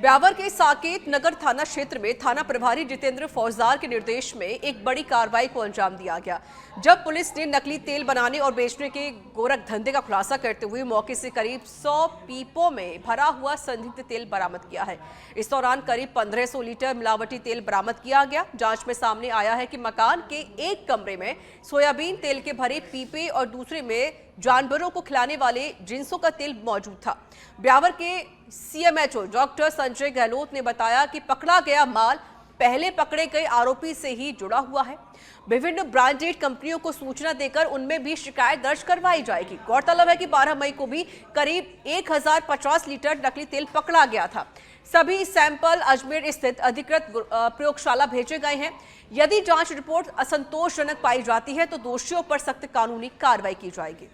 ब्यावर के साकेत नगर थाना क्षेत्र में थाना प्रभारी जितेंद्र फौजदार के निर्देश में एक बड़ी कार्रवाई को अंजाम दिया गया। जब पुलिस ने नकली तेल बनाने और बेचने के गोरख धंधे का खुलासा करते हुए मौके से करीब 100 पीपों में भरा हुआ संदिग्ध तेल बरामद किया है। इस दौरान करीब 1500 लीटर मिलावटी तेल बरामद किया गया। जांच में सामने आया है कि मकान के एक कमरे में सोयाबीन तेल के भरे पीपे और दूसरे में जानवरों को खिलाने वाले जिंसों का तेल मौजूद था। ब्यावर के सीएमएचओ डॉक्टर संजय गहलोत ने बताया कि पकड़ा गया माल पहले पकड़े गए आरोपी से ही जुड़ा हुआ है। विभिन्न ब्रांडेड कंपनियों को सूचना देकर उनमें भी शिकायत दर्ज करवाई जाएगी। गौरतलब है कि 12 मई को भी करीब 1050 लीटर नकली तेल पकड़ा गया था। सभी सैंपल अजमेर स्थित अधिकृत प्रयोगशाला भेजे गए हैं। यदि जांच रिपोर्ट असंतोषजनक पाई जाती है तो दोषियों पर सख्त कानूनी कार्रवाई की जाएगी।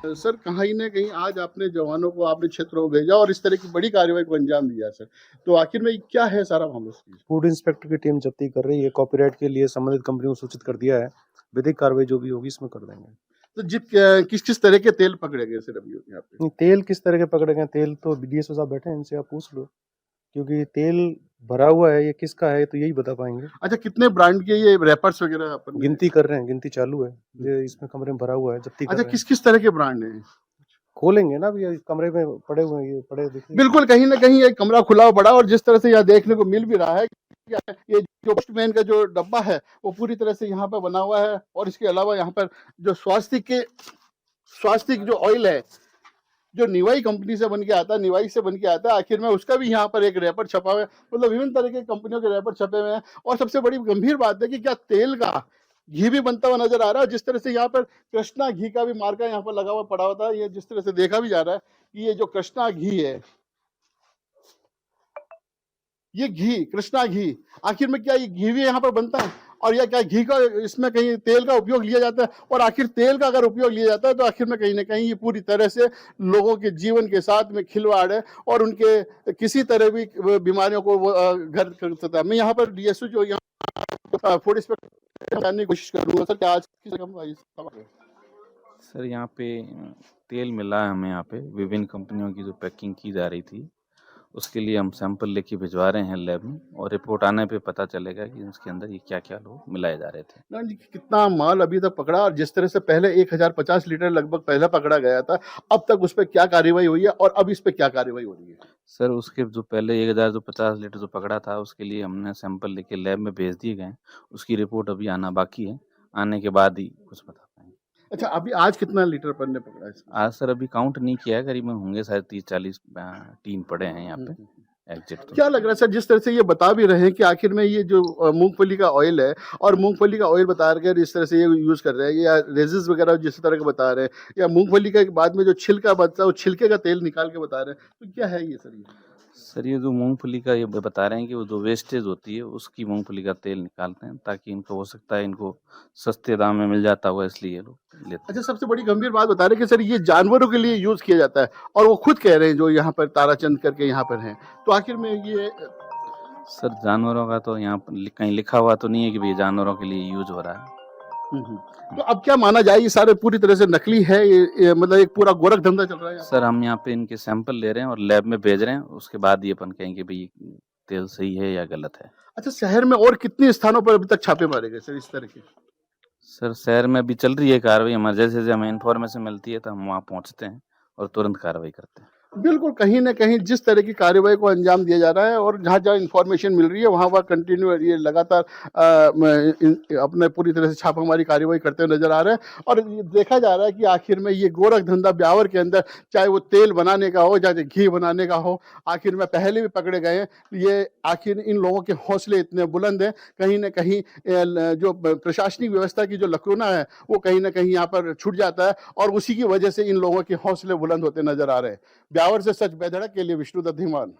सर, कहीं न कहीं आज आपने जवानों को आपने क्षेत्रों में भेजा और इस तरह की बड़ी कार्रवाई को अंजाम दिया सर। तो आखिर में क्या है सारा मामला? फूड इंस्पेक्टर की टीम जब्ती कर रही है। कॉपीराइट के लिए संबंधित कंपनियों को सूचित कर दिया है। विधिक कार्रवाई जो भी होगी इसमें कर देंगे। तो किस किस तरह के तेल पकड़े गए सर अभी यहाँ पे? तेल किस तरह के पकड़े गए? तेल तो बीडीएसओ साहब बैठे हैं, इनसे आप पूछ लो, क्योंकि तेल भरा हुआ है, ये किसका है तो यही बता पाएंगे। अच्छा, कितने ब्रांड के ये रैपर्स वगैरह अपन गिनती कर रहे हैं, गिनती चालू है। ये इसमें कमरे में भरा हुआ है, जब्ती कर अच्छा, रहे हैं। किस किस तरह के ब्रांड हैं? खोलेंगे ना, अभी कमरे में पड़े हुए हैं, ये पड़े दिख। बिल्कुल, कहीं न कहीं एक कमरा खुला हुआ पड़ा और जिस तरह से यहाँ देखने को मिल भी रहा है ये जो पोस्टमैन का जो डब्बा है वो पूरी तरह से यहाँ पर बना हुआ है और इसके अलावा यहाँ पर जो स्वास्थ्य जो ऑयल है जो निवाई कंपनी से बन के आता है, निवाई से बन के आता है, आखिर में उसका भी यहाँ पर एक रैपर छपा हुआ है। मतलब विभिन्न तरह की कंपनियों के रैपर छपे हुए हैं और सबसे बड़ी गंभीर बात है कि क्या तेल का घी भी बनता हुआ नजर आ रहा है। जिस तरह से यहाँ पर कृष्णा घी का भी मार्का यहाँ पर लगा हुआ पड़ा होता है। ये जिस तरह से देखा भी जा रहा है कि ये जो कृष्णा घी है, ये घी कृष्णा घी, आखिर में क्या ये घी भी यहाँ पर बनता है और या क्या घी का इसमें कहीं तेल का उपयोग लिया जाता है? और आखिर तेल का अगर उपयोग लिया जाता है तो आखिर में कहीं ना कहीं ये पूरी तरह से लोगों के जीवन के साथ में खिलवाड़ है और उनके किसी तरह भी बीमारियों को घर कर सकता है। मैं यहाँ पर डीएसओ जो यहाँ फूड इंस्पेक्टर जानने की कोशिश करूँगा सर, क्या आज की जगह सर यहाँ पे तेल मिला है हमें। यहाँ पे विभिन्न कंपनियों की जो पैकिंग की जा रही थी उसके लिए हम सैंपल लेके भिजवा रहे हैं लैब में और रिपोर्ट आने पे पता चलेगा कि उसके अंदर ये क्या क्या लोग मिलाए जा रहे थे। ना जी, कितना माल अभी तक पकड़ा और जिस तरह से पहले 1050 लीटर लगभग पहले पकड़ा गया था, अब तक उस पर क्या कार्रवाई हुई है और अब इस पे क्या कार्रवाई हो रही है? सर उसके जो पहले 1050 लीटर जो पकड़ा था उसके लिए हमने सैंपल लेके लैब में भेज दिए गए। उसकी रिपोर्ट अभी आना बाकी है, आने के बाद ही कुछ बता पाएंगे। अच्छा, अभी आज कितना लीटर पर ने पकड़ा है इसमें? आज सर अभी काउंट नहीं किया है, करीबन होंगे शायद 30-40 टीम पड़े हैं यहाँ पे एग्जिट। तो क्या लग रहा है सर, जिस तरह से ये बता भी रहे हैं कि आखिर में ये जो मूंगफली का ऑयल है और मूंगफली का ऑयल बता रहे हैं इस तरह से ये यूज कर रहे हैं या रेजिस वगैरह जिस तरह का बता रहे हैं या मूंगफली का बाद में जो छिलका बचता है वो छिलके का तेल निकाल के बता रहे हैं, तो क्या है ये सर? सर ये जो मूंगफली का ये बता रहे हैं कि वो जो वेस्टेज होती है उसकी मूंगफली का तेल निकालते हैं ताकि इनको हो सकता है इनको सस्ते दाम में मिल जाता हुआ इसलिए ये लोग लेते हैं। अच्छा, सबसे बड़ी गंभीर बात बता रहे हैं कि सर ये जानवरों के लिए यूज किया जाता है और वो खुद कह रहे हैं जो यहाँ पर ताराचंद करके यहाँ पर हैं, तो आखिर में ये सर जानवरों का तो यहाँ पर कहीं लिखा हुआ तो नहीं है कि भाई जानवरों के लिए यूज हो रहा है। तो अब क्या माना जाए ये सारे पूरी तरह से नकली है? ये मतलब एक पूरा गोरख धंधा चल रहा है सर हम यहाँ पे इनके सैंपल ले रहे हैं और लैब में भेज रहे हैं, उसके बाद ये अपन कहेंगे भाई तेल सही है या गलत है। अच्छा, शहर में और कितने स्थानों पर अभी तक छापे मारे गए सर इस तरह के? सर शहर में अभी चल रही है कार्रवाई, हमारे जैसे जैसे हमें इन्फॉर्मेशन मिलती है तो हम वहाँ पहुँचते हैं और तुरंत कार्रवाई करते हैं। बिल्कुल, कहीं न कहीं जिस तरह की कार्रवाई को अंजाम दिया जा रहा है और जहाँ-जहाँ इन्फॉर्मेशन मिल रही है वहाँ कंटिन्यू ये लगातार अपने पूरी तरह से छापामारी कार्रवाई करते हुए नजर आ रहे हैं और ये देखा जा रहा है कि आखिर में ये गोरख धंधा ब्यावर के अंदर, चाहे वो तेल बनाने का हो, चाहे घी बनाने का हो, आखिर में पहले भी पकड़े गए हैं। ये आखिर इन लोगों के हौसले इतने बुलंद हैं, कहीं न कहीं जो प्रशासनिक व्यवस्था की जो लकूना है वो कहीं न कहीं यहाँ पर छूट जाता है और उसी की वजह से इन लोगों के हौसले बुलंद होते नजर आ रहे हैं। ब्यावर से सच बेधड़क के लिए विष्णुदत्त धीमान।